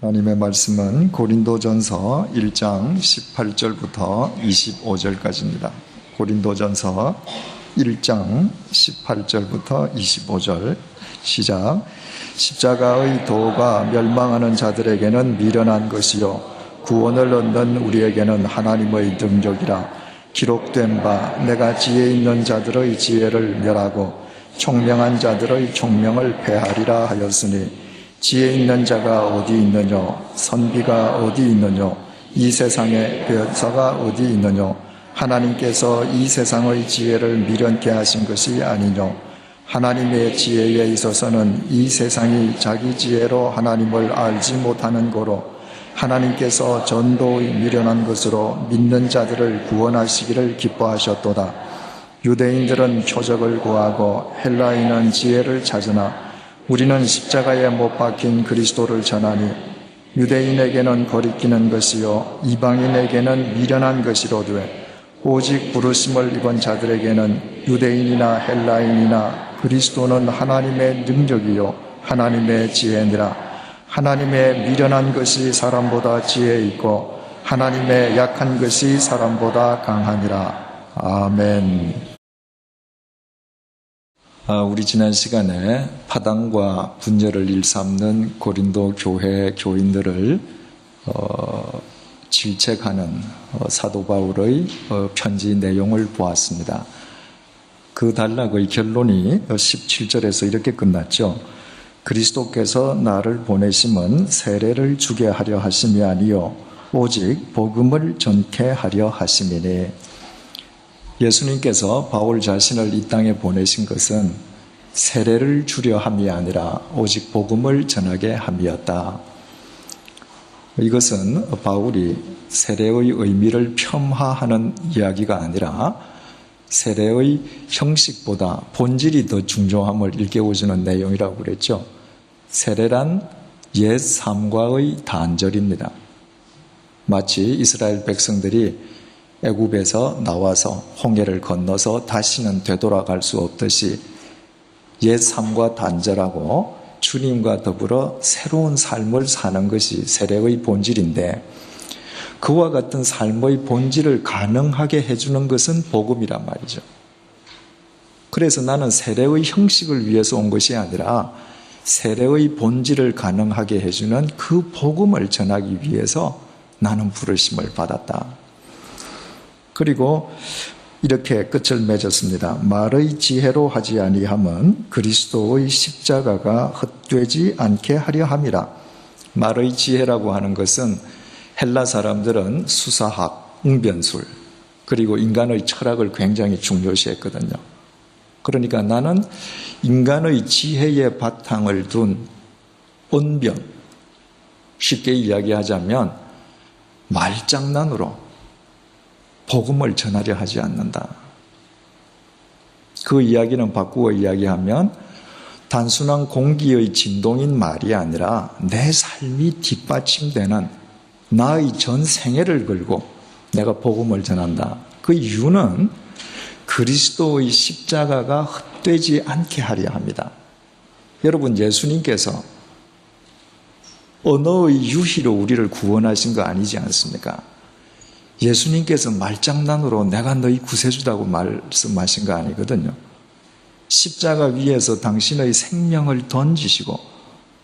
하나님의 말씀은 고린도전서 1장 18절부터 25절까지입니다. 고린도전서 1장 18절부터 25절 시작. 십자가의 도가 멸망하는 자들에게는 미련한 것이요 구원을 얻는 우리에게는 하나님의 능력이라. 기록된 바 내가 지혜 있는 자들의 지혜를 멸하고 총명한 자들의 총명을 패하리라 하였으니 지혜 있는 자가 어디 있느뇨? 선비가 어디 있느뇨? 이 세상에 변사가 어디 있느뇨? 하나님께서 이 세상의 지혜를 미련케 하신 것이 아니뇨? 하나님의 지혜에 있어서는 이 세상이 자기 지혜로 하나님을 알지 못하는 고로 하나님께서 전도의 미련한 것으로 믿는 자들을 구원하시기를 기뻐하셨도다. 유대인들은 표적을 구하고 헬라인은 지혜를 찾으나 우리는 십자가에 못 박힌 그리스도를 전하니 유대인에게는 거리끼는 것이요 이방인에게는 미련한 것이로되 오직 부르심을 입은 자들에게는 유대인이나 헬라인이나 그리스도는 하나님의 능력이요 하나님의 지혜니라. 하나님의 미련한 것이 사람보다 지혜 있고 하나님의 약한 것이 사람보다 강하니라. 아멘. 우리 지난 시간에 파당과 분열을 일삼는 고린도 교회 교인들을 질책하는 사도 바울의 편지 내용을 보았습니다. 그 단락의 결론이 17절에서 이렇게 끝났죠. 그리스도께서 나를 보내심은 세례를 주게 하려 하심이 아니요 오직 복음을 전케 하려 하심이니. 예수님께서 바울 자신을 이 땅에 보내신 것은 세례를 주려 함이 아니라 오직 복음을 전하게 함이었다. 이것은 바울이 세례의 의미를 폄하하는 이야기가 아니라 세례의 형식보다 본질이 더 중요함을 일깨워주는 내용이라고 그랬죠. 세례란 옛 삶과의 단절입니다. 마치 이스라엘 백성들이 애굽에서 나와서 홍해를 건너서 다시는 되돌아갈 수 없듯이 옛 삶과 단절하고 주님과 더불어 새로운 삶을 사는 것이 세례의 본질인데 그와 같은 삶의 본질을 가능하게 해주는 것은 복음이란 말이죠. 그래서 나는 세례의 형식을 위해서 온 것이 아니라 세례의 본질을 가능하게 해주는 그 복음을 전하기 위해서 나는 부르심을 받았다. 그리고 이렇게 끝을 맺었습니다. 말의 지혜로 하지 아니함은 그리스도의 십자가가 헛되지 않게 하려 함이라. 말의 지혜라고 하는 것은 헬라 사람들은 수사학, 웅변술 그리고 인간의 철학을 굉장히 중요시했거든요. 그러니까 나는 인간의 지혜의 바탕을 둔 언변, 쉽게 이야기하자면 말장난으로 복음을 전하려 하지 않는다. 그 이야기는 바꾸어 이야기하면 단순한 공기의 진동인 말이 아니라 내 삶이 뒷받침되는 나의 전 생애를 걸고 내가 복음을 전한다. 그 이유는 그리스도의 십자가가 헛되지 않게 하려 합니다. 여러분, 예수님께서 언어의 유희로 우리를 구원하신 거 아니지 않습니까? 예수님께서 말장난으로 내가 너희 구세주다고 말씀하신 거 아니거든요. 십자가 위에서 당신의 생명을 던지시고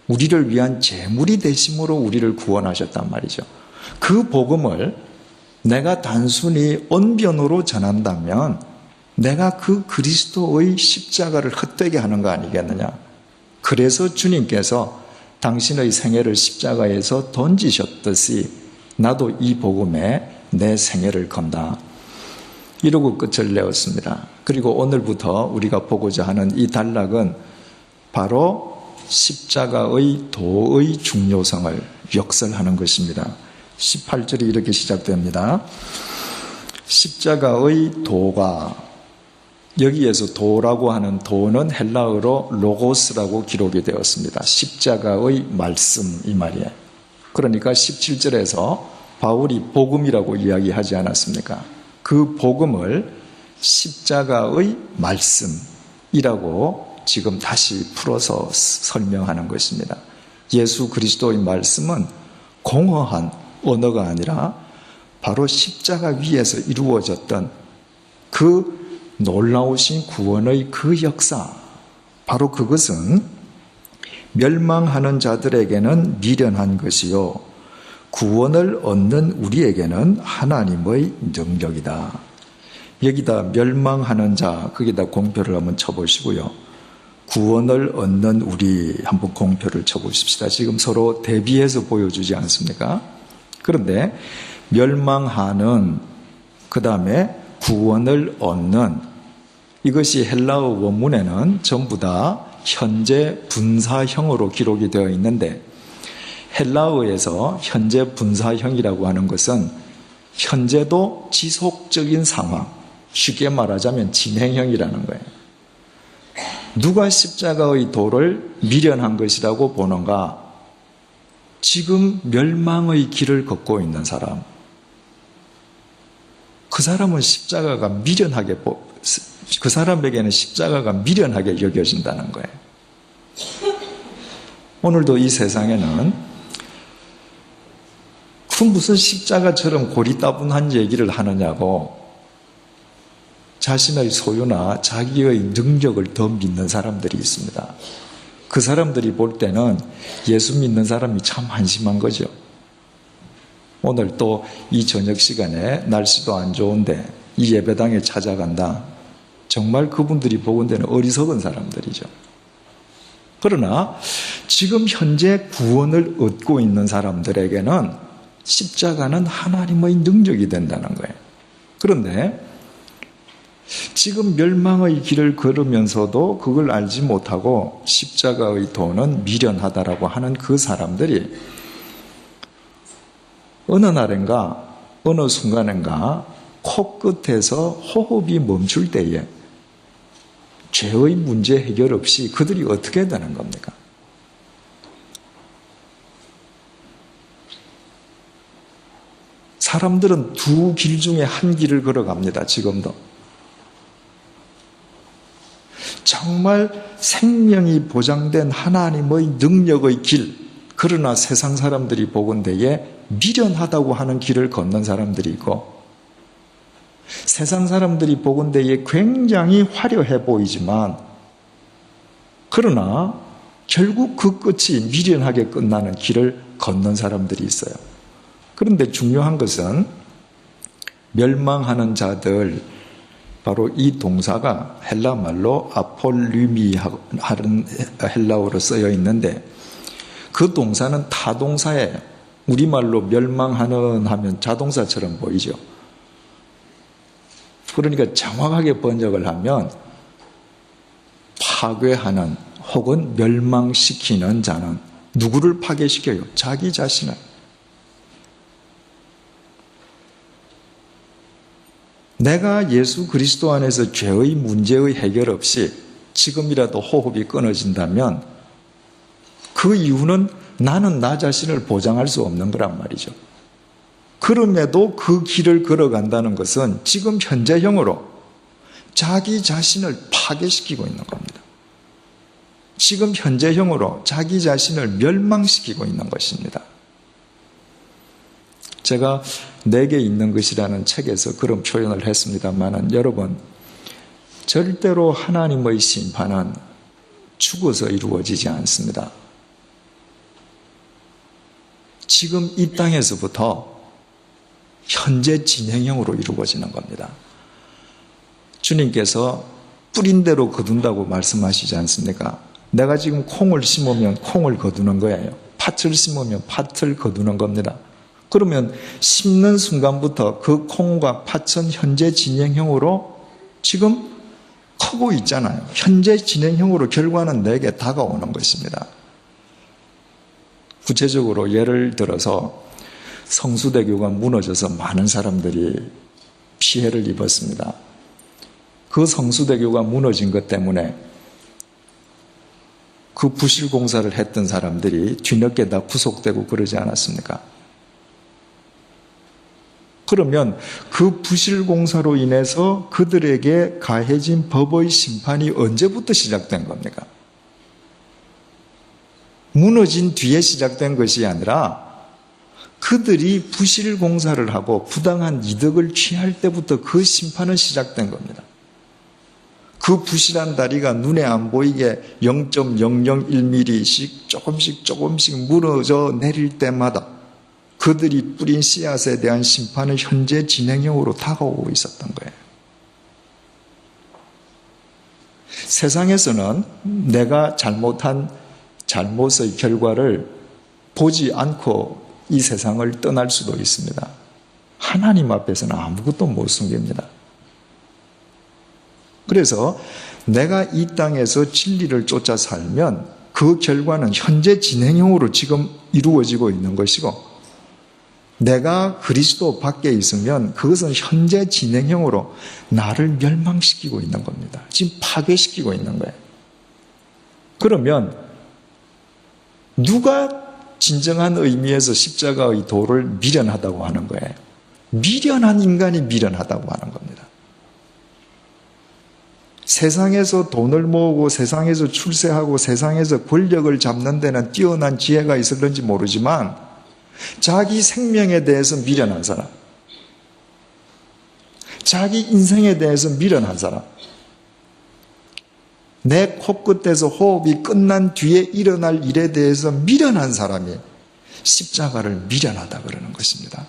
우리를 위한 제물이 되심으로 우리를 구원하셨단 말이죠. 그 복음을 내가 단순히 언변으로 전한다면 내가 그 그리스도의 십자가를 헛되게 하는 거 아니겠느냐. 그래서 주님께서 당신의 생애를 십자가에서 던지셨듯이 나도 이 복음에 내 생애를 건다. 이러고 끝을 내었습니다. 그리고 오늘부터 우리가 보고자 하는 이 단락은 바로 십자가의 도의 중요성을 역설하는 것입니다. 18절이 이렇게 시작됩니다. 십자가의 도가, 여기에서 도라고 하는 도는 헬라어로 로고스라고 기록이 되었습니다. 십자가의 말씀 이 말이에요. 그러니까 17절에서 바울이 복음이라고 이야기하지 않았습니까? 그 복음을 십자가의 말씀이라고 지금 다시 풀어서 설명하는 것입니다. 예수 그리스도의 말씀은 공허한 언어가 아니라 바로 십자가 위에서 이루어졌던 그 놀라우신 구원의 그 역사, 바로 그것은 멸망하는 자들에게는 미련한 것이요 구원을 얻는 우리에게는 하나님의 능력이다. 여기다 멸망하는 자, 거기다 공표를 한번 쳐보시고요. 구원을 얻는 우리 한번 공표를 쳐보십시다. 지금 서로 대비해서 보여주지 않습니까? 그런데 멸망하는, 그 다음에 구원을 얻는, 이것이 헬라어 원문에는 전부 다 현재 분사형으로 기록이 되어 있는데, 헬라어에서 현재 분사형이라고 하는 것은 현재도 지속적인 상황, 쉽게 말하자면 진행형이라는 거예요. 누가 십자가의 도를 미련한 것이라고 보는가? 지금 멸망의 길을 걷고 있는 사람. 그 사람은 십자가가 미련하게, 그 사람에게는 십자가가 미련하게 여겨진다는 거예요. 오늘도 이 세상에는 그 무슨 십자가처럼 고리따분한 얘기를 하느냐고 자신의 소유나 자기의 능력을 더 믿는 사람들이 있습니다. 그 사람들이 볼 때는 예수 믿는 사람이 참 한심한 거죠. 오늘 또 이 저녁 시간에 날씨도 안 좋은데 이 예배당에 찾아간다. 정말 그분들이 보건대는 어리석은 사람들이죠. 그러나 지금 현재 구원을 얻고 있는 사람들에게는 십자가는 하나님의 능력이 된다는 거예요. 그런데 지금 멸망의 길을 걸으면서도 그걸 알지 못하고 십자가의 도는 미련하다라고 하는 그 사람들이 어느 날인가 어느 순간인가 코끝에서 호흡이 멈출 때에 죄의 문제 해결 없이 그들이 어떻게 되는 겁니까? 사람들은 두 길 중에 한 길을 걸어갑니다. 지금도. 정말 생명이 보장된 하나님의 능력의 길, 그러나 세상 사람들이 보건대에 미련하다고 하는 길을 걷는 사람들이 있고, 세상 사람들이 보건대에 굉장히 화려해 보이지만 그러나 결국 그 끝이 미련하게 끝나는 길을 걷는 사람들이 있어요. 그런데 중요한 것은 멸망하는 자들, 바로 이 동사가 헬라 말로 아폴류미 하는 헬라어로 쓰여 있는데 그 동사는 타동사예요. 우리말로 멸망하는 하면 자동사처럼 보이죠. 그러니까 정확하게 번역을 하면 파괴하는 혹은 멸망시키는 자는 누구를 파괴시켜요? 자기 자신을. 내가 예수 그리스도 안에서 죄의 문제의 해결 없이 지금이라도 호흡이 끊어진다면 그 이유는 나는 나 자신을 보장할 수 없는 거란 말이죠. 그럼에도 그 길을 걸어간다는 것은 지금 현재형으로 자기 자신을 파괴시키고 있는 겁니다. 지금 현재형으로 자기 자신을 멸망시키고 있는 것입니다. 제가 내게 있는 것이라는 책에서 그런 표현을 했습니다만 여러분, 절대로 하나님의 심판은 죽어서 이루어지지 않습니다. 지금 이 땅에서부터 현재 진행형으로 이루어지는 겁니다. 주님께서 뿌린 대로 거둔다고 말씀하시지 않습니까? 내가 지금 콩을 심으면 콩을 거두는 거예요. 팥을 심으면 팥을 거두는 겁니다. 그러면 심는 순간부터 그 콩과 팥은 현재 진행형으로 지금 크고 있잖아요. 현재 진행형으로 결과는 내게 다가오는 것입니다. 구체적으로 예를 들어서 성수대교가 무너져서 많은 사람들이 피해를 입었습니다. 그 성수대교가 무너진 것 때문에 그 부실 공사를 했던 사람들이 뒤늦게 다 구속되고 그러지 않았습니까? 그러면 그 부실 공사로 인해서 그들에게 가해진 법의 심판이 언제부터 시작된 겁니까? 무너진 뒤에 시작된 것이 아니라 그들이 부실 공사를 하고 부당한 이득을 취할 때부터 그 심판은 시작된 겁니다. 그 부실한 다리가 눈에 안 보이게 0.001mm씩 조금씩 무너져 내릴 때마다 그들이 뿌린 씨앗에 대한 심판은 현재 진행형으로 다가오고 있었던 거예요. 세상에서는 내가 잘못한 잘못의 결과를 보지 않고 이 세상을 떠날 수도 있습니다. 하나님 앞에서는 아무것도 못 숨깁니다. 그래서 내가 이 땅에서 진리를 쫓아 살면 그 결과는 현재 진행형으로 지금 이루어지고 있는 것이고, 내가 그리스도 밖에 있으면 그것은 현재 진행형으로 나를 멸망시키고 있는 겁니다. 지금 파괴시키고 있는 거예요. 그러면 누가 진정한 의미에서 십자가의 도를 미련하다고 하는 거예요? 미련한 인간이 미련하다고 하는 겁니다. 세상에서 돈을 모으고 세상에서 출세하고 세상에서 권력을 잡는 데는 뛰어난 지혜가 있을는지 모르지만 자기 생명에 대해서 미련한 사람, 자기 인생에 대해서 미련한 사람, 내 코끝에서 호흡이 끝난 뒤에 일어날 일에 대해서 미련한 사람이 십자가를 미련하다 그러는 것입니다.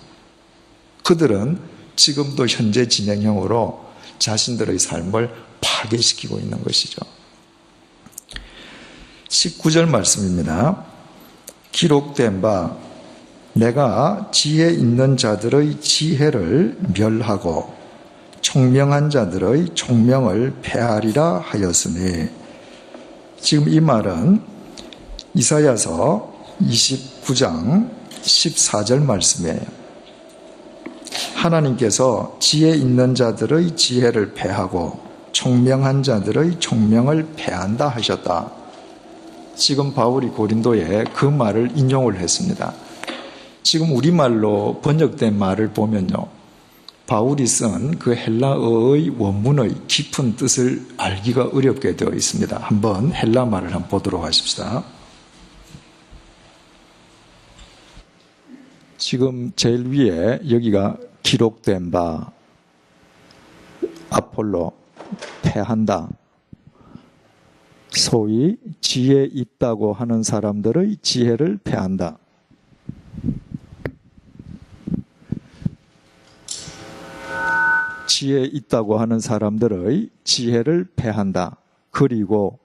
그들은 지금도 현재 진행형으로 자신들의 삶을 파괴시키고 있는 것이죠. 19절 말씀입니다. 기록된 바 내가 지혜 있는 자들의 지혜를 멸하고 총명한 자들의 총명을 폐하리라 하였으니, 지금 이 말은 이사야서 29장 14절 말씀이에요. 하나님께서 지혜 있는 자들의 지혜를 폐하고 총명한 자들의 총명을 폐한다 하셨다. 지금 바울이 고린도에 그 말을 인용을 했습니다. 지금 우리말로 번역된 말을 보면요, 바울이 쓴 그 헬라어의 원문의 깊은 뜻을 알기가 어렵게 되어 있습니다. 한번 헬라 말을 한번 보도록 하십시다. 지금 제일 위에 여기가 기록된 바 아폴로 패한다. 소위 지혜 있다고 하는 사람들의 지혜를 패한다. 지혜 있다고 하는 사람들의 지혜를 패한다. 그리고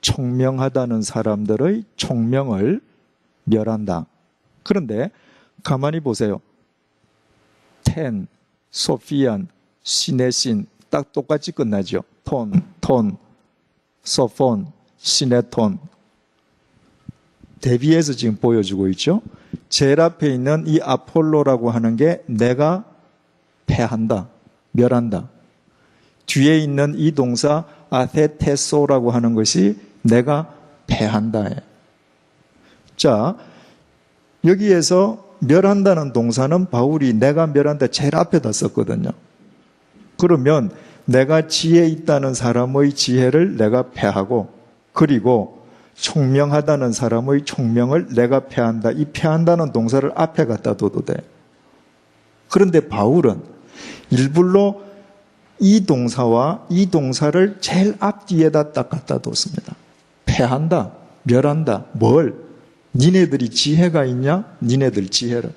총명하다는 사람들의 총명을 멸한다. 그런데 가만히 보세요. 텐, 소피안, 시네신 딱 똑같이 끝나죠. 톤, 소폰, 시네톤. 대비해서 지금 보여주고 있죠. 제일 앞에 있는 이 아폴로라고 하는 게 내가 패한다, 멸한다. 뒤에 있는 이 동사 아테테소라고 하는 것이 내가 패한다. 자, 여기에서 멸한다는 동사는 바울이 내가 멸한다 제일 앞에다 썼거든요. 그러면 내가 지혜 있다는 사람의 지혜를 내가 패하고, 그리고 총명하다는 사람의 총명을 내가 패한다. 이 패한다는 동사를 앞에 갖다 둬도 돼. 그런데 바울은 일부러 이 동사와 이 동사를 제일 앞뒤에다 딱 갖다 뒀습니다. 패한다, 멸한다. 뭘? 니네들이 지혜가 있냐? 니네들 지혜를.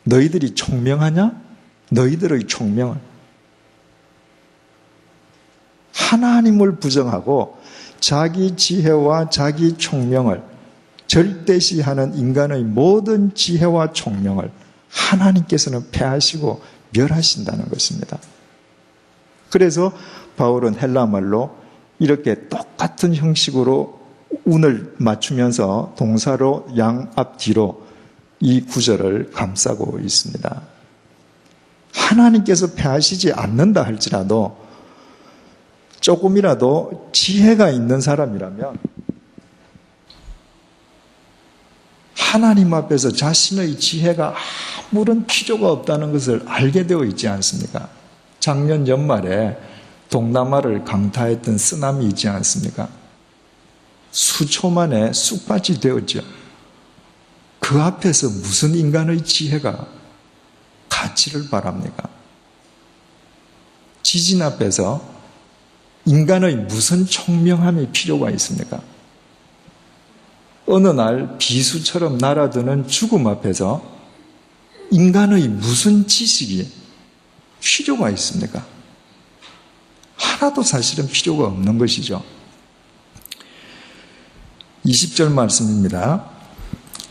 너희들이 총명하냐? 너희들의 총명을. 하나님을 부정하고 자기 지혜와 자기 총명을 절대시하는 인간의 모든 지혜와 총명을 하나님께서는 패하시고 멸하신다는 것입니다. 그래서 바울은 헬라말로 이렇게 똑같은 형식으로 운을 맞추면서 동사로 양 앞뒤로 이 구절을 감싸고 있습니다. 하나님께서 패하시지 않는다 할지라도 조금이라도 지혜가 있는 사람이라면 하나님 앞에서 자신의 지혜가 아무런 필요가 없다는 것을 알게 되어 있지 않습니까? 작년 연말에 동남아를 강타했던 쓰나미 있지 않습니까? 수초 만에 쑥밭이 되었죠. 그 앞에서 무슨 인간의 지혜가 가치를 바랍니까? 지진 앞에서 인간의 무슨 총명함이 필요가 있습니까? 어느 날 비수처럼 날아드는 죽음 앞에서 인간의 무슨 지식이 필요가 있습니까? 하나도 사실은 필요가 없는 것이죠. 20절 말씀입니다.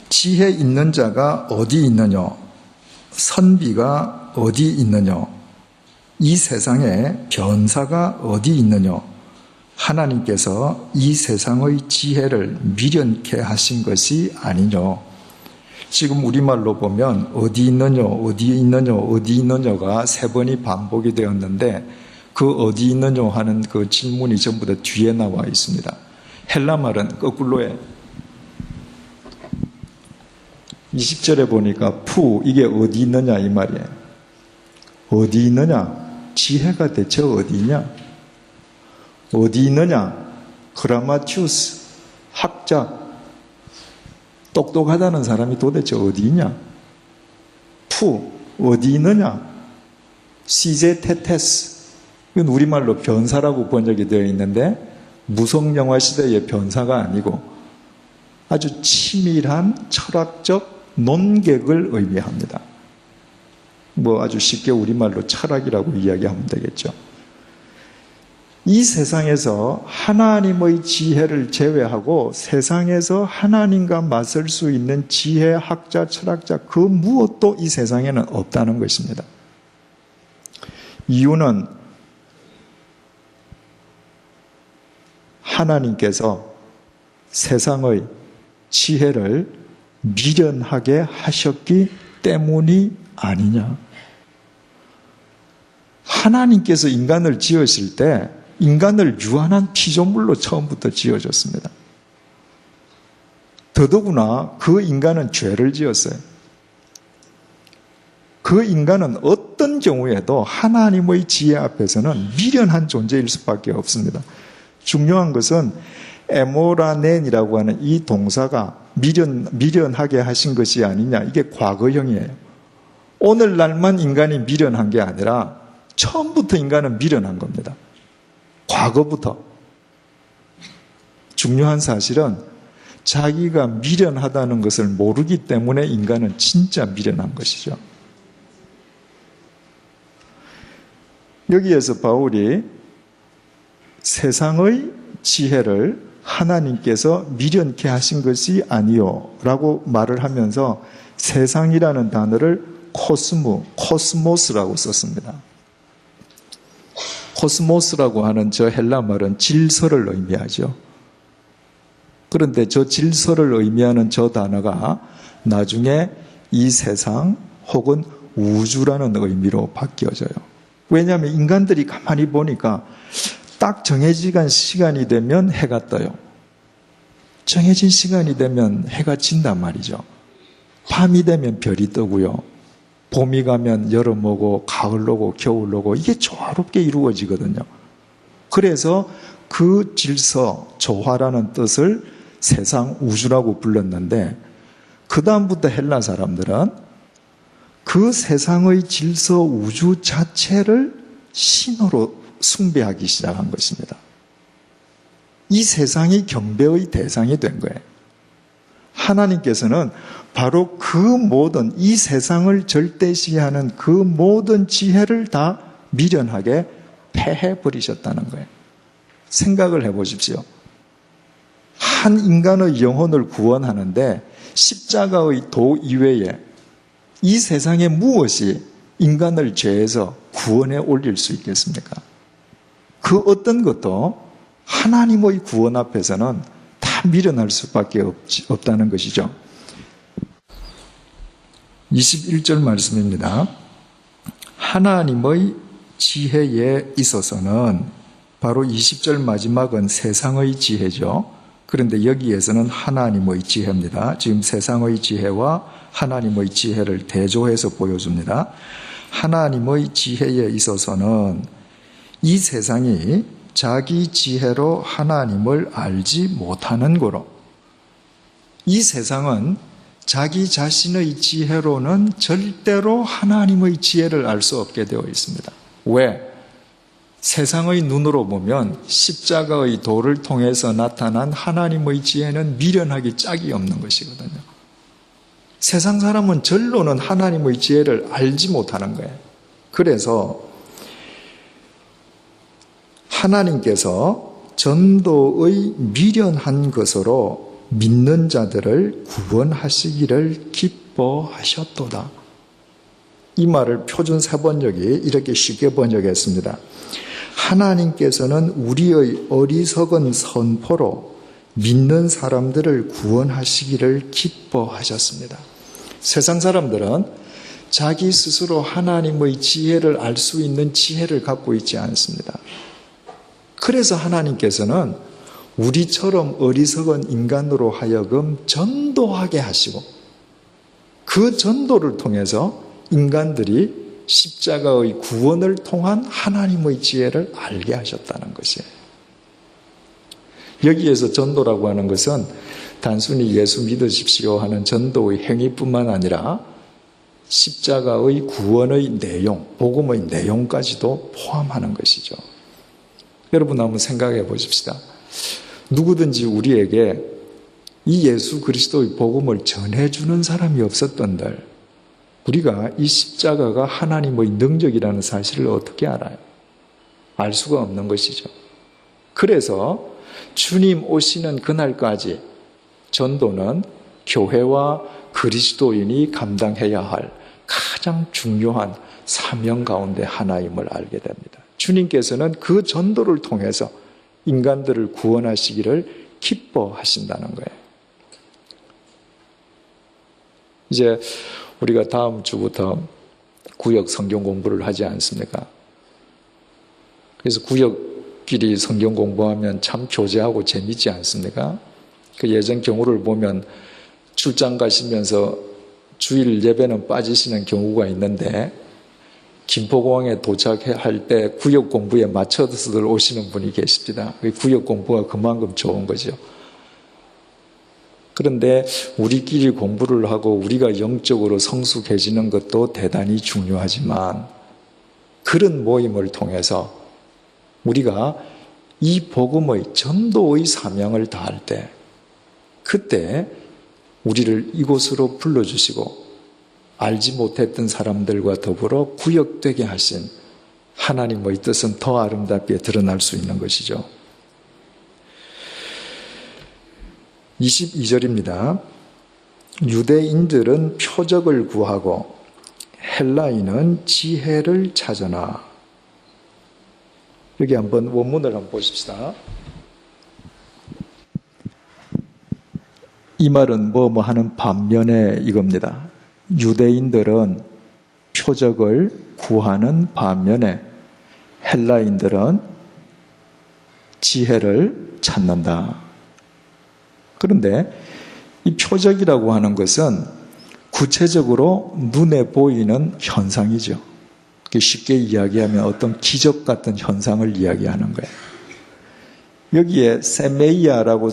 지혜 있는 자가 어디 있느냐? 선비가 어디 있느냐? 이 세상에 변사가 어디 있느냐? 하나님께서 이 세상의 지혜를 미련케 하신 것이 아니냐? 지금 우리말로 보면 어디 있느냐, 어디 있느냐, 어디 있느냐가 3번이 반복이 되었는데 그 어디 있느냐 하는 그 질문이 전부 다 뒤에 나와 있습니다. 헬라말은 거꾸로에 20절에 보니까 이게 어디 있느냐 이 말이에요. 어디 있느냐? 지혜가 대체 어디 있냐? 어디 있느냐? 그라마티우스 학자 똑똑하다는 사람이 도대체 어디 있냐? 어디 있느냐? 시제테테스 이건 우리말로 변사라고 번역이 되어 있는데 무속영화 시대의 변사가 아니고 아주 치밀한 철학적 논객을 의미합니다. 아주 쉽게 우리말로 철학이라고 이야기하면 되겠죠. 이 세상에서 하나님의 지혜를 제외하고 세상에서 하나님과 맞설 수 있는 지혜, 학자, 철학자 그 무엇도 이 세상에는 없다는 것입니다. 이유는 하나님께서 세상의 지혜를 미련하게 하셨기 때문이 아니냐. 하나님께서 인간을 지으실 때 인간을 유한한 피조물로 처음부터 지어졌습니다. 더더구나 그 인간은 죄를 지었어요. 그 인간은 어떤 경우에도 하나님의 지혜 앞에서는 미련한 존재일 수밖에 없습니다. 중요한 것은 에모라넨이라고 하는 이 동사가 미련하게 하신 것이 아니냐. 이게 과거형이에요. 오늘날만 인간이 미련한 게 아니라 처음부터 인간은 미련한 겁니다. 과거부터. 중요한 사실은 자기가 미련하다는 것을 모르기 때문에 인간은 진짜 미련한 것이죠. 여기에서 바울이 세상의 지혜를 하나님께서 미련케 하신 것이 아니요 라고 말을 하면서 세상이라는 단어를 코스모스라고 썼습니다. 코스모스라고 하는 저 헬라 말은 질서를 의미하죠. 그런데 저 질서를 의미하는 저 단어가 나중에 이 세상 혹은 우주라는 의미로 바뀌어져요. 왜냐하면 인간들이 가만히 보니까 딱 정해진 시간이 되면 해가 떠요. 정해진 시간이 되면 해가 진단 말이죠. 밤이 되면 별이 뜨고요. 봄이 가면 여름 오고 가을 오고 겨울 오고 이게 조화롭게 이루어지거든요. 그래서 그 질서, 조화라는 뜻을 세상 우주라고 불렀는데 그 다음부터 헬라 사람들은 그 세상의 질서 우주 자체를 신으로 숭배하기 시작한 것입니다. 이 세상이 경배의 대상이 된 거예요. 하나님께서는 바로 그 모든 이 세상을 절대시하는 그 모든 지혜를 다 미련하게 패해버리셨다는 거예요. 생각을 해보십시오. 한 인간의 영혼을 구원하는데 십자가의 도 이외에 이 세상에 무엇이 인간을 죄에서 구원해 올릴 수 있겠습니까? 그 어떤 것도 하나님의 구원 앞에서는 다 미련할 수밖에 없다는 것이죠. 21절 말씀입니다. 하나님의 지혜에 있어서는 바로 20절 마지막은 세상의 지혜죠. 그런데 여기에서는 하나님의 지혜입니다. 지금 세상의 지혜와 하나님의 지혜를 대조해서 보여줍니다. 하나님의 지혜에 있어서는 이 세상이 자기 지혜로 하나님을 알지 못하는 거로 이 세상은 자기 자신의 지혜로는 절대로 하나님의 지혜를 알 수 없게 되어 있습니다. 왜? 세상의 눈으로 보면 십자가의 도를 통해서 나타난 하나님의 지혜는 미련하기 짝이 없는 것이거든요. 세상 사람은 절로는 하나님의 지혜를 알지 못하는 거예요. 그래서 하나님께서 전도의 미련한 것으로 믿는 자들을 구원하시기를 기뻐하셨도다. 이 말을 표준 세번역이 이렇게 쉽게 번역했습니다. 하나님께서는 우리의 어리석은 선포로 믿는 사람들을 구원하시기를 기뻐하셨습니다. 세상 사람들은 자기 스스로 하나님의 지혜를 알 수 있는 지혜를 갖고 있지 않습니다. 그래서 하나님께서는 우리처럼 어리석은 인간으로 하여금 전도하게 하시고 그 전도를 통해서 인간들이 십자가의 구원을 통한 하나님의 지혜를 알게 하셨다는 것이에요. 여기에서 전도라고 하는 것은 단순히 예수 믿으십시오 하는 전도의 행위뿐만 아니라 십자가의 구원의 내용, 복음의 내용까지도 포함하는 것이죠. 여러분 한번 생각해 보십시다. 누구든지 우리에게 이 예수 그리스도의 복음을 전해주는 사람이 없었던들 우리가 이 십자가가 하나님의 능력이라는 사실을 어떻게 알아요? 알 수가 없는 것이죠. 그래서 주님 오시는 그날까지 전도는 교회와 그리스도인이 감당해야 할 가장 중요한 사명 가운데 하나임을 알게 됩니다. 주님께서는 그 전도를 통해서 인간들을 구원하시기를 기뻐하신다는 거예요. 이제 우리가 다음 주부터 구역 성경 공부를 하지 않습니까? 그래서 구역끼리 성경 공부하면 참 교제하고 재밌지 않습니까? 그 예전 경우를 보면 출장 가시면서 주일 예배는 빠지시는 경우가 있는데 김포공항에 도착할 때 구역 공부에 맞춰서들 오시는 분이 계십니다. 구역 공부가 그만큼 좋은 거죠. 그런데 우리끼리 공부를 하고 우리가 영적으로 성숙해지는 것도 대단히 중요하지만 그런 모임을 통해서 우리가 이 복음의 전도의 사명을 다할 때 그때 우리를 이곳으로 불러주시고 알지 못했던 사람들과 더불어 구역되게 하신 하나님의 뜻은 더 아름답게 드러날 수 있는 것이죠. 22절입니다. 유대인들은 표적을 구하고 헬라인은 지혜를 찾으나. 여기 한번 원문을 한번 보십시다. 이 말은 뭐 하는 반면에 이겁니다. 유대인들은 표적을 구하는 반면에 헬라인들은 지혜를 찾는다. 그런데 이 표적이라고 하는 것은 구체적으로 눈에 보이는 현상이죠. 쉽게 이야기하면 어떤 기적 같은 현상을 이야기하는 거예요. 여기에 세메이아라고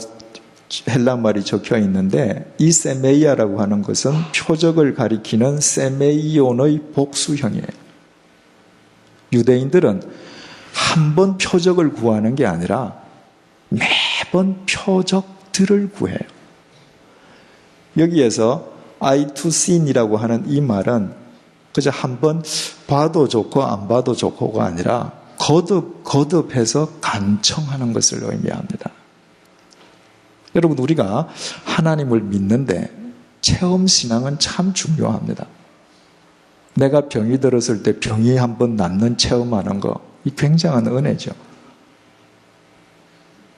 헬라 말이 적혀 있는데 이 세메이아라고 하는 것은 표적을 가리키는 세메이온의 복수형이에요. 유대인들은 한 번 표적을 구하는 게 아니라 매번 표적들을 구해요. 여기에서 eye to see이라고 하는 이 말은 그저 한 번 봐도 좋고 안 봐도 좋고가 아니라 거듭해서 간청하는 것을 의미합니다. 여러분, 우리가 하나님을 믿는데 체험신앙은 참 중요합니다. 내가 병이 들었을 때 병이 한번 낫는 체험하는 거, 이 굉장한 은혜죠.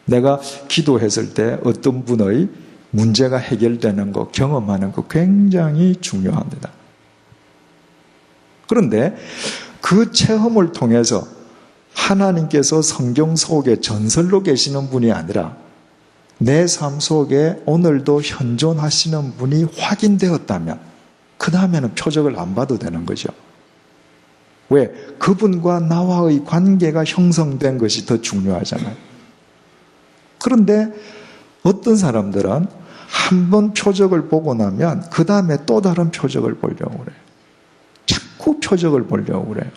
내가 기도했을 때 어떤 분의 문제가 해결되는 거, 경험하는 거 굉장히 중요합니다. 그런데 그 체험을 통해서 하나님께서 성경 속에 전설로 계시는 분이 아니라 내 삶 속에 오늘도 현존하시는 분이 확인되었다면 그 다음에는 표적을 안 봐도 되는 거죠. 왜? 그분과 나와의 관계가 형성된 것이 더 중요하잖아요. 그런데 어떤 사람들은 한 번 표적을 보고 나면 그 다음에 또 다른 표적을 보려고 그래요. 자꾸 표적을 보려고 그래요.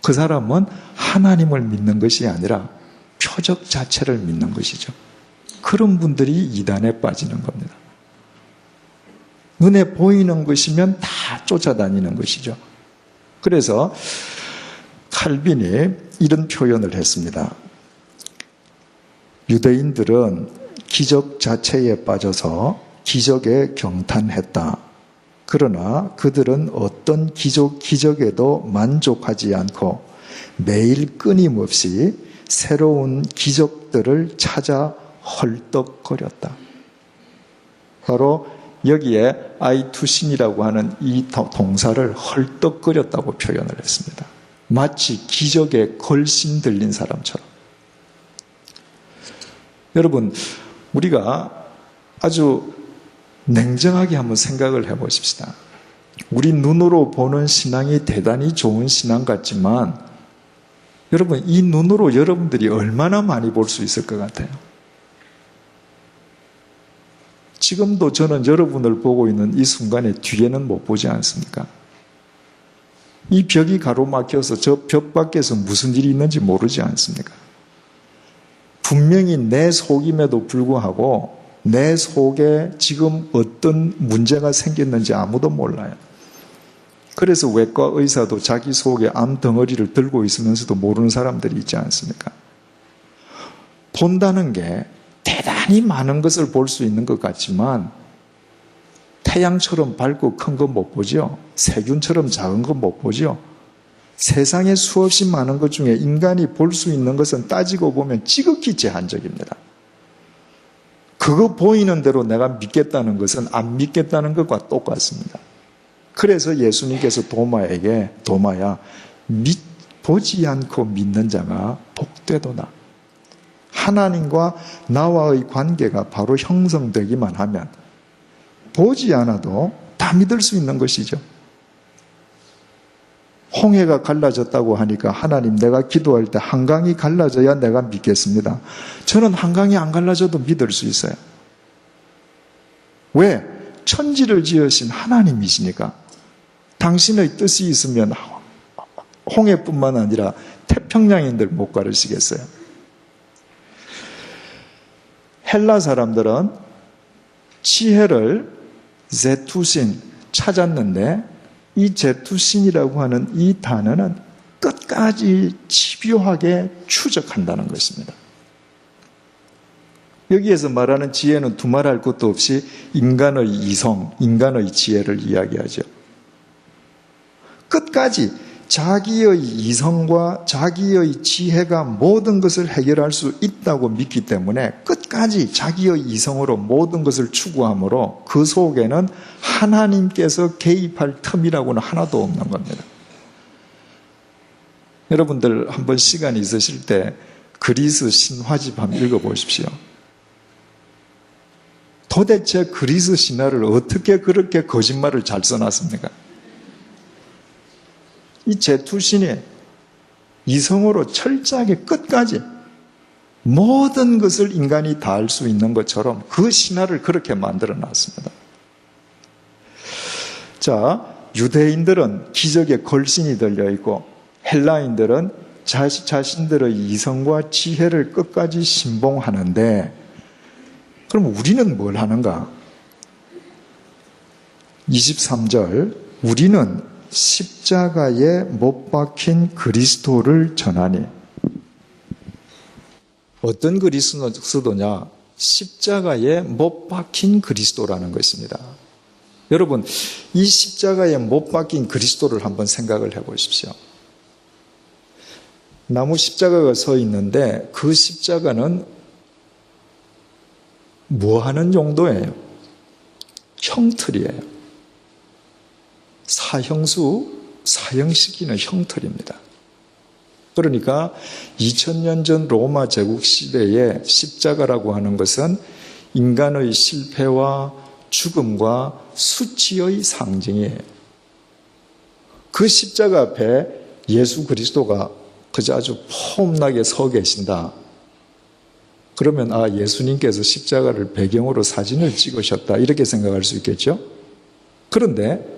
그 사람은 하나님을 믿는 것이 아니라 표적 자체를 믿는 것이죠. 그런 분들이 이단에 빠지는 겁니다. 눈에 보이는 것이면 다 쫓아다니는 것이죠. 그래서 칼빈이 이런 표현을 했습니다. 유대인들은 기적 자체에 빠져서 기적에 경탄했다. 그러나 그들은 어떤 기적에도 만족하지 않고 매일 끊임없이 새로운 기적들을 찾아 헐떡거렸다. 바로 여기에 아이투신이라고 하는 이 동사를 헐떡거렸다고 표현을 했습니다. 마치 기적에 걸신 들린 사람처럼. 여러분, 우리가 아주 냉정하게 한번 생각을 해보십시다. 우리 눈으로 보는 신앙이 대단히 좋은 신앙 같지만 여러분, 이 눈으로 여러분들이 얼마나 많이 볼 수 있을 것 같아요? 지금도 저는 여러분을 보고 있는 이 순간에 뒤에는 못 보지 않습니까? 이 벽이 가로막혀서 저 벽 밖에서 무슨 일이 있는지 모르지 않습니까? 분명히 내 속임에도 불구하고 내 속에 지금 어떤 문제가 생겼는지 아무도 몰라요. 그래서 외과 의사도 자기 속에 암 덩어리를 들고 있으면서도 모르는 사람들이 있지 않습니까? 본다는 게 대단히 많은 것을 볼 수 있는 것 같지만 태양처럼 밝고 큰 건 못 보죠. 세균처럼 작은 건 못 보죠. 세상에 수없이 많은 것 중에 인간이 볼 수 있는 것은 따지고 보면 지극히 제한적입니다. 그거 보이는 대로 내가 믿겠다는 것은 안 믿겠다는 것과 똑같습니다. 그래서 예수님께서 도마에게 도마야 보지 않고 믿는 자가 복되도다. 하나님과 나와의 관계가 바로 형성되기만 하면 보지 않아도 다 믿을 수 있는 것이죠. 홍해가 갈라졌다고 하니까 하나님 내가 기도할 때 한강이 갈라져야 내가 믿겠습니다. 저는 한강이 안 갈라져도 믿을 수 있어요. 왜? 천지를 지으신 하나님이시니까. 당신의 뜻이 있으면 홍해뿐만 아니라 태평양인들 못 가르치겠어요. 헬라 사람들은 지혜를 제투신 찾았는데 이 제투신이라고 하는 이 단어는 끝까지 집요하게 추적한다는 것입니다. 여기에서 말하는 지혜는 두말할 것도 없이 인간의 이성, 인간의 지혜를 이야기하죠. 끝까지 자기의 이성과 자기의 지혜가 모든 것을 해결할 수 있다고 믿기 때문에 끝까지 자기의 이성으로 모든 것을 추구하므로 그 속에는 하나님께서 개입할 틈이라고는 하나도 없는 겁니다. 여러분들 한번 시간이 있으실 때 그리스 신화집 한번 읽어보십시오. 도대체 그리스 신화를 어떻게 그렇게 거짓말을 잘 써놨습니까? 이 제투신이 이성으로 철저하게 끝까지 모든 것을 인간이 다 알 수 있는 것처럼 그 신화를 그렇게 만들어 놨습니다. 자, 유대인들은 기적에 걸신이 들려있고 헬라인들은 자신들의 이성과 지혜를 끝까지 신봉하는데 그럼 우리는 뭘 하는가? 23절 우리는 십자가에 못 박힌 그리스도를 전하니 어떤 그리스도냐? 십자가에 못 박힌 그리스도라는 것입니다. 여러분, 이 십자가에 못 박힌 그리스도를 한번 생각을 해보십시오. 나무 십자가가 서 있는데 그 십자가는 뭐 하는 용도예요? 형틀이에요. 사형시키는 형틀입니다. 그러니까 2000년 전 로마 제국 시대의 십자가라고 하는 것은 인간의 실패와 죽음과 수치의 상징이에요. 그 십자가 앞에 예수 그리스도가 그저 아주 폼나게 서 계신다. 그러면 예수님께서 십자가를 배경으로 사진을 찍으셨다 이렇게 생각할 수 있겠죠. 그런데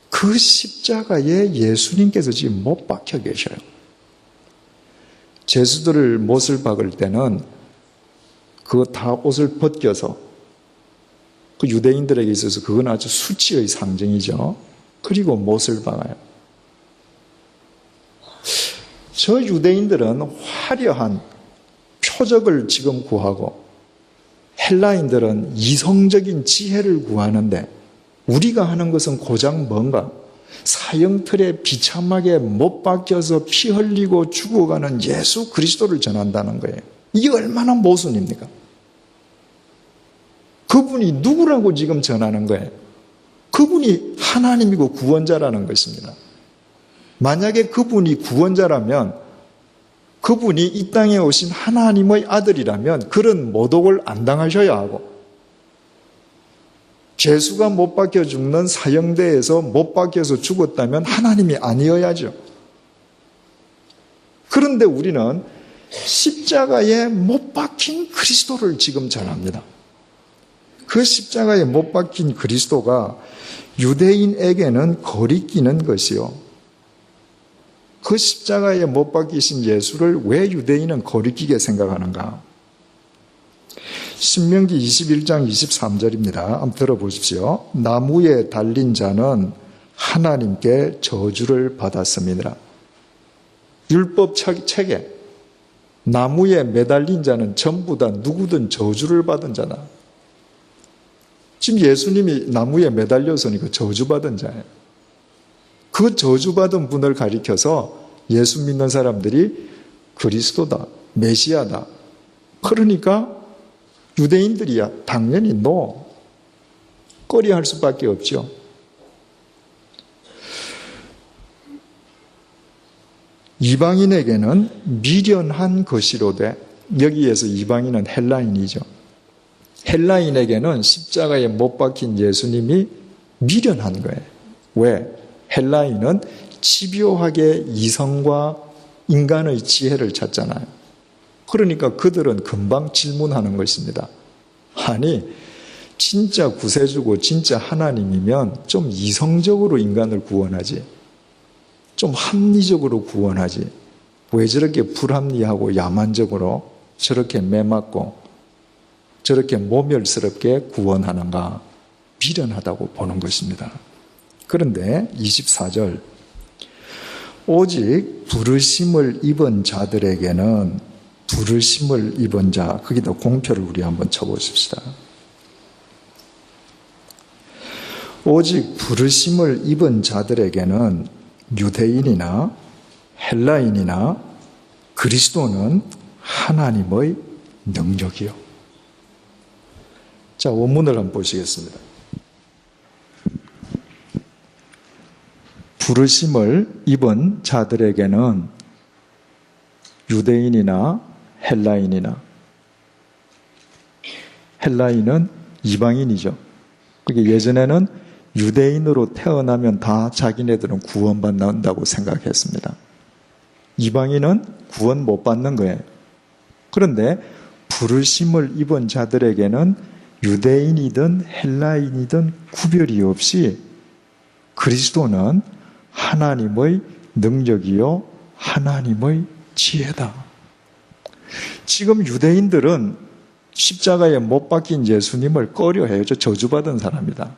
그 십자가에 예수님께서 지금 못 박혀 계셔요. 제수들을 못을 박을 때는 그거 다 옷을 벗겨서, 그 유대인들에게 있어서 그건 아주 수치의 상징이죠. 그리고 못을 박아요. 저 유대인들은 화려한 표적을 지금 구하고 헬라인들은 이성적인 지혜를 구하는데, 우리가 하는 것은 고작 뭔가 사형틀에 비참하게 못 박혀서 피 흘리고 죽어가는 예수 그리스도를 전한다는 거예요. 이게 얼마나 모순입니까? 그분이 누구라고 지금 전하는 거예요? 그분이 하나님이고 구원자라는 것입니다. 만약에 그분이 구원자라면, 그분이 이 땅에 오신 하나님의 아들이라면 그런 모독을 안 당하셔야 하고, 죄수가 못 박혀 죽는 사형대에서 못 박혀서 죽었다면 하나님이 아니어야죠. 그런데 우리는 십자가에 못 박힌 그리스도를 지금 전합니다. 그 십자가에 못 박힌 그리스도가 유대인에게는 거리끼는 것이요, 그 십자가에 못 박히신 예수를 왜 유대인은 거리끼게 생각하는가? 신명기 21장 23절입니다. 한번 들어보십시오. 나무에 달린 자는 하나님께 저주를 받았습니다. 율법 책에 나무에 매달린 자는 전부 다 누구든 저주를 받은 자다. 지금 예수님이 나무에 매달려서니까 저주받은 자예요. 그 저주받은 분을 가리켜서 예수 믿는 사람들이 그리스도다, 메시아다. 그러니까 유대인들이야 당연히 꺼리할 수밖에 없죠. 이방인에게는 미련한 것이로되, 여기에서 이방인은 헬라인이죠. 헬라인에게는 십자가에 못 박힌 예수님이 미련한 거예요. 왜? 헬라인은 집요하게 이성과 인간의 지혜를 찾잖아요. 그러니까 그들은 금방 질문하는 것입니다. 아니, 진짜 구세주고 진짜 하나님이면 좀 이성적으로 인간을 구원하지, 좀 합리적으로 구원하지, 왜 저렇게 불합리하고 야만적으로 저렇게 매맞고 저렇게 모멸스럽게 구원하는가? 미련하다고 보는 것입니다. 그런데 24절, 오직 부르심을 입은 자들에게는, 부르심을 입은 자, 거기다 공표를 우리 한번 쳐보십시다. 오직 부르심을 입은 자들에게는 유대인이나 헬라인이나 그리스도는 하나님의 능력이요. 자, 원문을 한번 보시겠습니다. 부르심을 입은 자들에게는 유대인이나 헬라인은 이방인이죠. 그게 예전에는 유대인으로 태어나면 다 자기네들은 구원받는다고 생각했습니다. 이방인은 구원 못 받는 거예요. 그런데 부르심을 입은 자들에게는 유대인이든 헬라인이든 구별이 없이 그리스도는 하나님의 능력이요 하나님의 지혜다. 지금 유대인들은 십자가에 못 박힌 예수님을 꺼려해요. 저주받은 사람이다.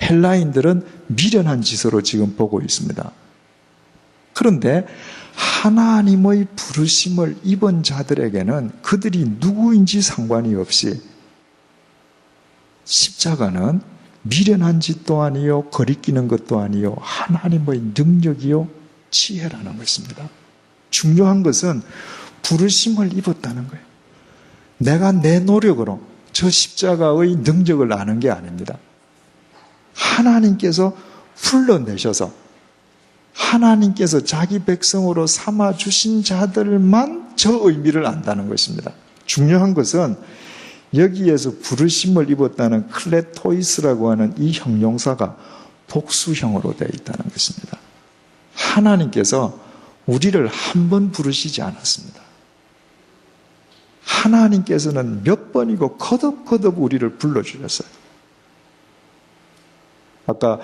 헬라인들은 미련한 짓으로 지금 보고 있습니다. 그런데 하나님의 부르심을 입은 자들에게는 그들이 누구인지 상관이 없이 십자가는 미련한 짓도 아니요 거리끼는 것도 아니요 하나님의 능력이요 지혜라는 것입니다. 중요한 것은 부르심을 입었다는 거예요. 내가 내 노력으로 저 십자가의 능력을 아는 게 아닙니다. 하나님께서 불러내셔서 하나님께서 자기 백성으로 삼아주신 자들만 저 의미를 안다는 것입니다. 중요한 것은 여기에서 부르심을 입었다는 클레토이스라고 하는 이 형용사가 복수형으로 되어 있다는 것입니다. 하나님께서 우리를 한 번 부르시지 않았습니다. 하나님께서는 몇 번이고 거듭거듭 우리를 불러주셨어요. 아까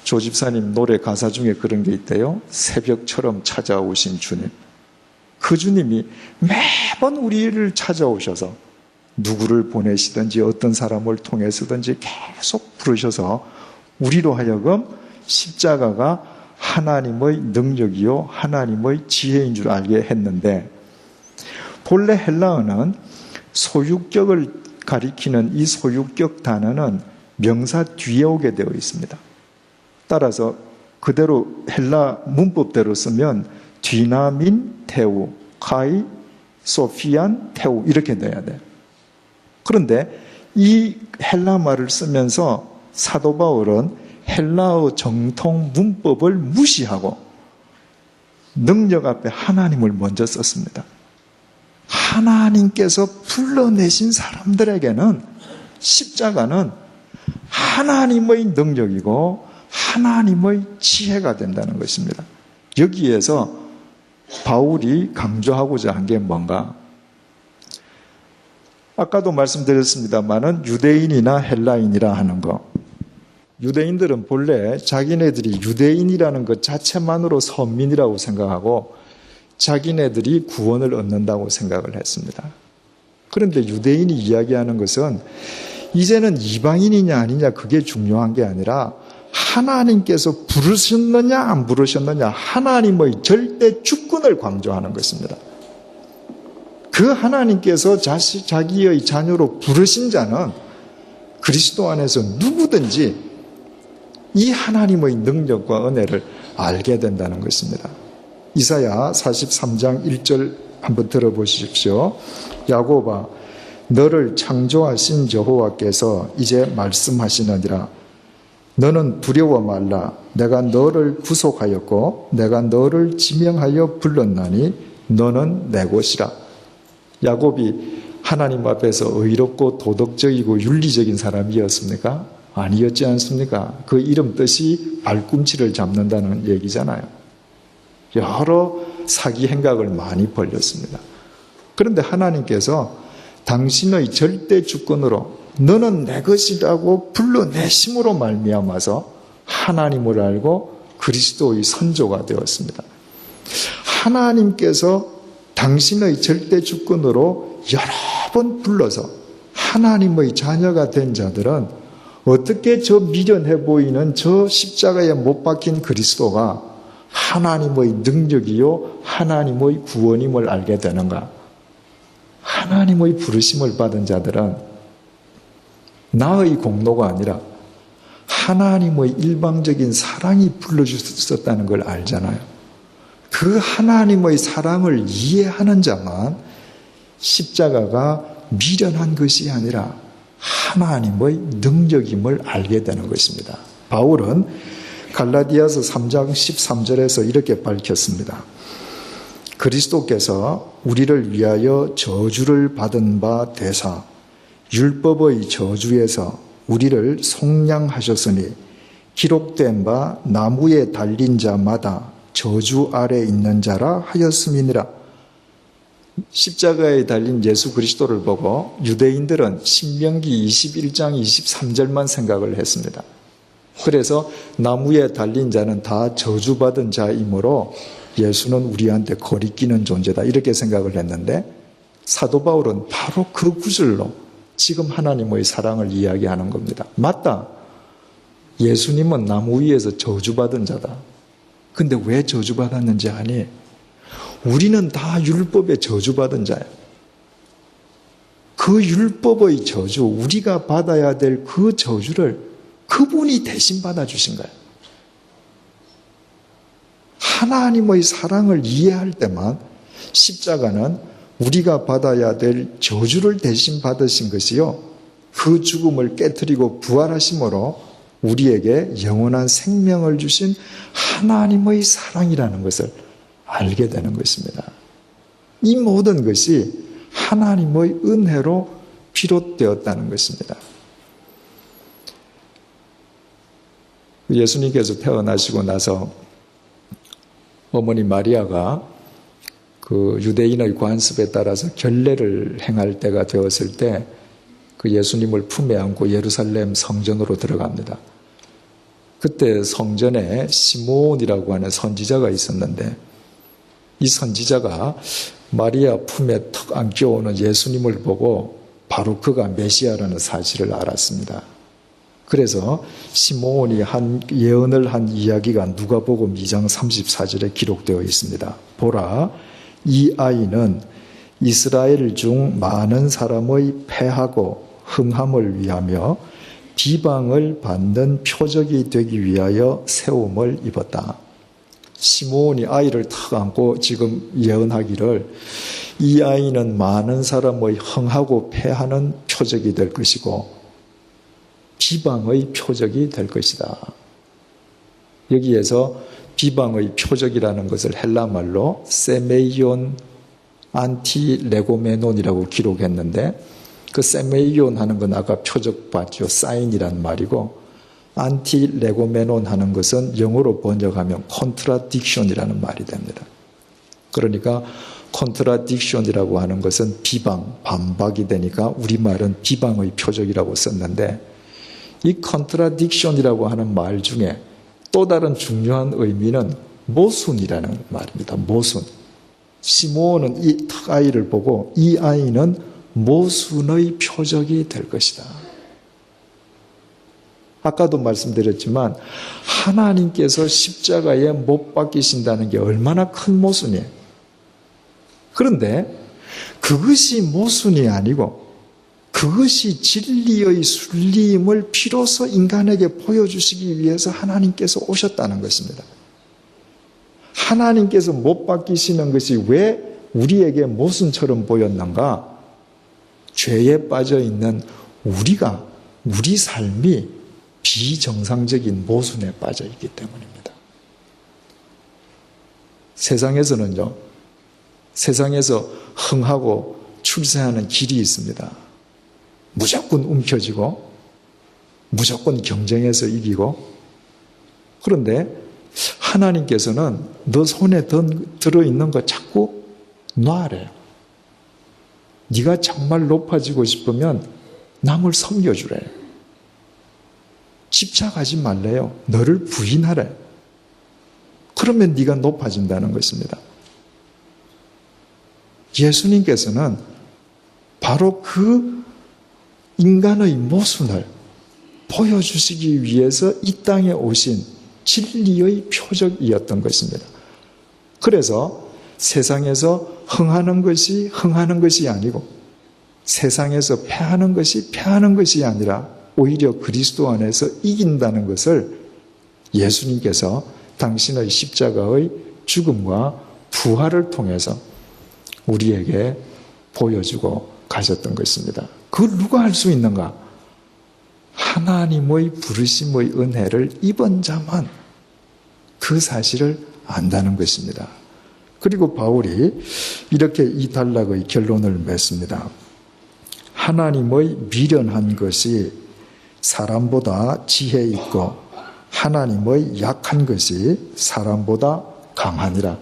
조 집사님 노래 가사 중에 그런 게 있대요. 새벽처럼 찾아오신 주님. 그 주님이 매번 우리를 찾아오셔서 누구를 보내시든지 어떤 사람을 통해서든지 계속 부르셔서 우리로 하여금 십자가가 하나님의 능력이요 하나님의 지혜인 줄 알게 했는데, 본래 헬라어는 소유격을 가리키는 이 소유격 단어는 명사 뒤에 오게 되어 있습니다. 따라서 그대로 헬라 문법대로 쓰면 디나민 테우, 카이 소피안 테우 이렇게 돼야 돼요. 그런데 이 헬라 말을 쓰면서 사도 바울은 헬라어 정통 문법을 무시하고 능력 앞에 하나님을 먼저 썼습니다. 하나님께서 불러내신 사람들에게는 십자가는 하나님의 능력이고 하나님의 지혜가 된다는 것입니다. 여기에서 바울이 강조하고자 한 게 뭔가? 아까도 말씀드렸습니다마는 유대인이나 헬라인이라 하는 거. 유대인들은 본래 자기네들이 유대인이라는 것 자체만으로 선민이라고 생각하고 자기네들이 구원을 얻는다고 생각을 했습니다. 그런데 유대인이 이야기하는 것은 이제는 이방인이냐 아니냐 그게 중요한 게 아니라 하나님께서 부르셨느냐 안 부르셨느냐 하나님의 절대 주권을 강조하는 것입니다. 그 하나님께서 자기의 자녀로 부르신 자는 그리스도 안에서 누구든지 이 하나님의 능력과 은혜를 알게 된다는 것입니다. 이사야 43장 1절 한번 들어보십시오. 야곱아, 너를 창조하신 여호와께서 이제 말씀하시느니라. 너는 두려워 말라. 내가 너를 구속하였고 내가 너를 지명하여 불렀나니 너는 내 것이라. 야곱이 하나님 앞에서 의롭고 도덕적이고 윤리적인 사람이었습니까? 아니었지 않습니까? 그 이름 뜻이 발꿈치를 잡는다는 얘기잖아요. 여러 사기 행각을 많이 벌였습니다. 그런데 하나님께서 당신의 절대 주권으로 너는 내 것이라고 불러내심으로 말미암아서 하나님을 알고 그리스도의 선조가 되었습니다. 하나님께서 당신의 절대 주권으로 여러 번 불러서 하나님의 자녀가 된 자들은 어떻게 저 미련해 보이는 저 십자가에 못 박힌 그리스도가 하나님의 능력이요 하나님의 구원임을 알게 되는가? 하나님의 부르심을 받은 자들은 나의 공로가 아니라 하나님의 일방적인 사랑이 불러주셨다는 걸 알잖아요. 그 하나님의 사랑을 이해하는 자만 십자가가 미련한 것이 아니라 하나님의 능력임을 알게 되는 것입니다. 바울은 갈라디아서 3장 13절에서 이렇게 밝혔습니다. 그리스도께서 우리를 위하여 저주를 받은 바 되사 율법의 저주에서 우리를 속량하셨으니 기록된 바 나무에 달린 자마다 저주 아래 있는 자라 하였음이니라. 십자가에 달린 예수 그리스도를 보고 유대인들은 신명기 21장 23절만 생각을 했습니다. 그래서 나무에 달린 자는 다 저주받은 자이므로 예수는 우리한테 거리끼는 존재다 이렇게 생각을 했는데, 사도 바울은 바로 그 구절로 지금 하나님의 사랑을 이야기하는 겁니다. 맞다. 예수님은 나무 위에서 저주받은 자다. 근데 왜 저주받았는지 아니? 우리는 다 율법에 저주받은 자예요. 그 율법의 저주, 우리가 받아야 될 그 저주를 그분이 대신 받아주신 거예요. 하나님의 사랑을 이해할 때만 십자가는 우리가 받아야 될 저주를 대신 받으신 것이요, 그 죽음을 깨뜨리고 부활하심으로 우리에게 영원한 생명을 주신 하나님의 사랑이라는 것을 알게 되는 것입니다. 이 모든 것이 하나님의 은혜로 비롯되었다는 것입니다. 예수님께서 태어나시고 나서 어머니 마리아가 그 유대인의 관습에 따라서 결례를 행할 때가 되었을 때 그 예수님을 품에 안고 예루살렘 성전으로 들어갑니다. 그때 성전에 시므온이라고 하는 선지자가 있었는데 이 선지자가 마리아 품에 턱 안겨오는 예수님을 보고 바로 그가 메시아라는 사실을 알았습니다. 그래서 시므온이 한 예언을 한 이야기가 누가복음 2장 34절에 기록되어 있습니다. 보라, 이 아이는 이스라엘 중 많은 사람의 패하고 흥함을 위하며 비방을 받는 표적이 되기 위하여 세움을 입었다. 시므온이 아이를 탁 안고 지금 예언하기를 이 아이는 많은 사람의 흥하고 패하는 표적이 될 것이고 비방의 표적이 될 것이다. 여기에서 비방의 표적이라는 것을 헬라말로 세메이온 안티레고메논이라고 기록했는데 그 세메이온 하는 건 아까 표적 봤죠. 사인이란 말이고 안티레고메논 하는 것은 영어로 번역하면 컨트라딕션이라는 말이 됩니다. 그러니까 컨트라딕션이라고 하는 것은 비방, 반박이 되니까 우리말은 비방의 표적이라고 썼는데 이 컨트라딕션이라고 하는 말 중에 또 다른 중요한 의미는 모순이라는 말입니다. 모순. 시므온은 이 아이를 보고 이 아이는 모순의 표적이 될 것이다. 아까도 말씀드렸지만 하나님께서 십자가에 못 박히신다는 게 얼마나 큰 모순이에요. 그런데 그것이 모순이 아니고 그것이 진리의 순리임을 비로소 인간에게 보여주시기 위해서 하나님께서 오셨다는 것입니다. 하나님께서 못 박히시는 것이 왜 우리에게 모순처럼 보였는가? 죄에 빠져 있는 우리가, 우리 삶이 비정상적인 모순에 빠져 있기 때문입니다. 세상에서는요, 세상에서 흥하고 출세하는 길이 있습니다. 무조건 움켜쥐고, 무조건 경쟁해서 이기고, 그런데 하나님께서는 너 손에 들어있는 거 자꾸 놔래요. 네가 정말 높아지고 싶으면 남을 섬겨주래. 집착하지 말래요. 너를 부인하래. 그러면 네가 높아진다는 것입니다. 예수님께서는 바로 그 인간의 모순을 보여주시기 위해서 이 땅에 오신 진리의 표적이었던 것입니다. 그래서 세상에서 흥하는 것이 아니고 세상에서 패하는 것이 아니라 오히려 그리스도 안에서 이긴다는 것을 예수님께서 당신의 십자가의 죽음과 부활을 통해서 우리에게 보여주고 가셨던 것입니다. 그걸 누가 할 수 있는가? 하나님의 부르심의 은혜를 입은 자만 그 사실을 안다는 것입니다. 그리고 바울이 이렇게 이 단락의 결론을 맺습니다. 하나님의 미련한 것이 사람보다 지혜 있고 하나님의 약한 것이 사람보다 강하니라.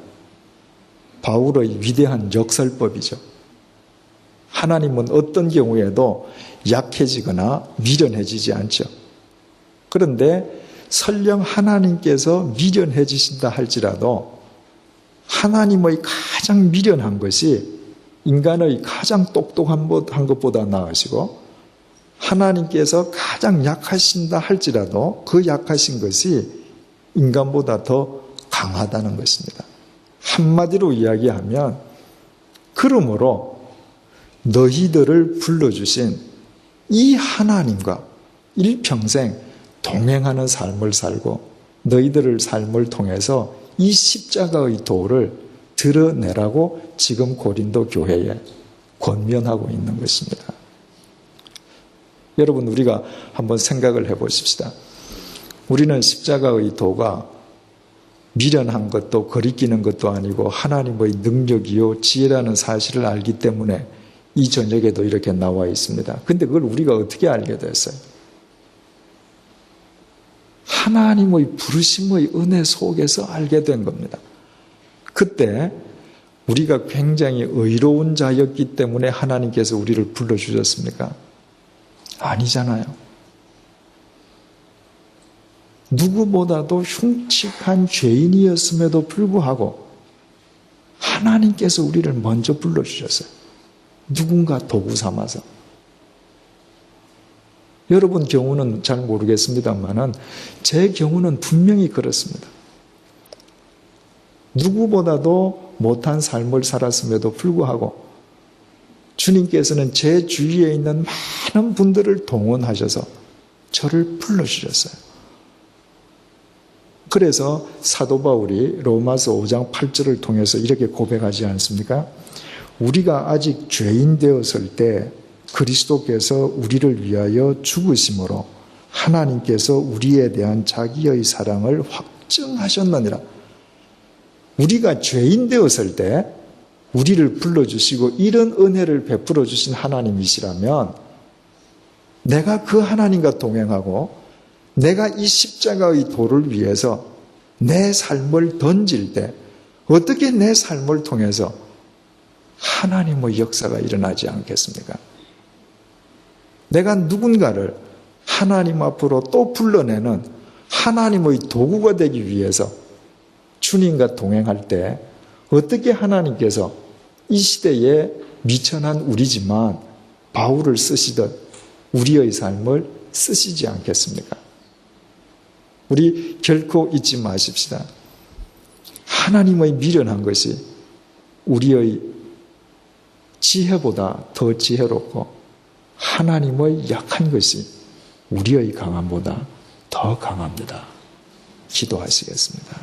바울의 위대한 역설법이죠. 하나님은 어떤 경우에도 약해지거나 미련해지지 않죠. 그런데 설령 하나님께서 미련해지신다 할지라도 하나님의 가장 미련한 것이 인간의 가장 똑똑한 것보다 나으시고 하나님께서 가장 약하신다 할지라도 그 약하신 것이 인간보다 더 강하다는 것입니다. 한마디로 이야기하면 그러므로 너희들을 불러주신 이 하나님과 일평생 동행하는 삶을 살고 너희들을 삶을 통해서 이 십자가의 도를 드러내라고 지금 고린도 교회에 권면하고 있는 것입니다. 여러분, 우리가 한번 생각을 해보십시다. 우리는 십자가의 도가 미련한 것도 거리끼는 것도 아니고 하나님의 능력이요 지혜라는 사실을 알기 때문에 이 저녁에도 이렇게 나와 있습니다. 근데 그걸 우리가 어떻게 알게 됐어요? 하나님의 부르심의 은혜 속에서 알게 된 겁니다. 그때 우리가 굉장히 의로운 자였기 때문에 하나님께서 우리를 불러주셨습니까? 아니잖아요. 누구보다도 흉측한 죄인이었음에도 불구하고 하나님께서 우리를 먼저 불러주셨어요. 누군가 도구 삼아서. 여러분 경우는 잘 모르겠습니다만은 제 경우는 분명히 그렇습니다. 누구보다도 못한 삶을 살았음에도 불구하고 주님께서는 제 주위에 있는 많은 분들을 동원하셔서 저를 불러주셨어요. 그래서 사도 바울이 로마서 5장 8절을 통해서 이렇게 고백하지 않습니까? 우리가 아직 죄인 되었을 때 그리스도께서 우리를 위하여 죽으심으로 하나님께서 우리에 대한 자기의 사랑을 확증하셨느니라. 우리가 죄인 되었을 때 우리를 불러주시고 이런 은혜를 베풀어 주신 하나님이시라면 내가 그 하나님과 동행하고 내가 이 십자가의 도를 위해서 내 삶을 던질 때 어떻게 내 삶을 통해서 하나님의 역사가 일어나지 않겠습니까? 내가 누군가를 하나님 앞으로 또 불러내는 하나님의 도구가 되기 위해서 주님과 동행할 때 어떻게 하나님께서 이 시대에 미천한 우리지만 바울을 쓰시듯 우리의 삶을 쓰시지 않겠습니까? 우리 결코 잊지 마십시다. 하나님의 미련한 것이 우리의 지혜보다 더 지혜롭고 하나님의 약한 것이 우리의 강함보다 더 강합니다. 기도하시겠습니다.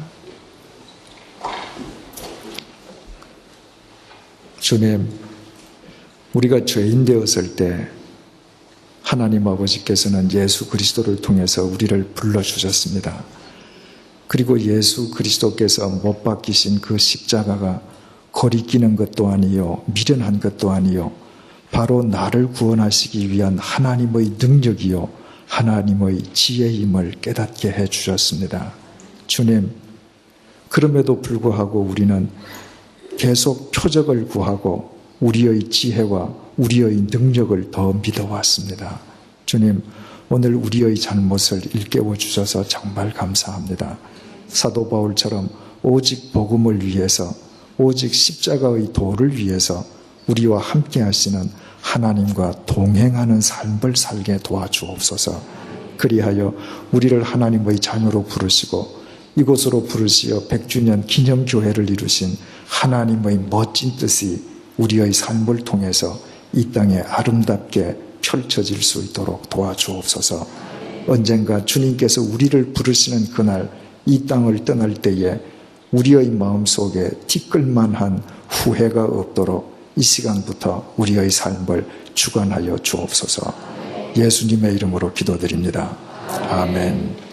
주님, 우리가 죄인 되었을 때 하나님 아버지께서는 예수 그리스도를 통해서 우리를 불러주셨습니다. 그리고 예수 그리스도께서 못 박히신 그 십자가가 거리끼는 것도 아니요 미련한 것도 아니요 바로 나를 구원하시기 위한 하나님의 능력이요 하나님의 지혜임을 깨닫게 해주셨습니다. 주님, 그럼에도 불구하고 우리는 계속 표적을 구하고 우리의 지혜와 우리의 능력을 더 믿어왔습니다. 주님, 오늘 우리의 잘못을 일깨워 주셔서 정말 감사합니다. 사도 바울처럼 오직 복음을 위해서, 오직 십자가의 도를 위해서 우리와 함께 하시는 하나님과 동행하는 삶을 살게 도와주옵소서. 그리하여 우리를 하나님의 자녀로 부르시고 이곳으로 부르시어 100주년 기념교회를 이루신 하나님의 멋진 뜻이 우리의 삶을 통해서 이 땅에 아름답게 펼쳐질 수 있도록 도와주옵소서. 언젠가 주님께서 우리를 부르시는 그날 이 땅을 떠날 때에 우리의 마음속에 티끌만한 후회가 없도록 이 시간부터 우리의 삶을 주관하여 주옵소서. 예수님의 이름으로 기도드립니다. 아멘.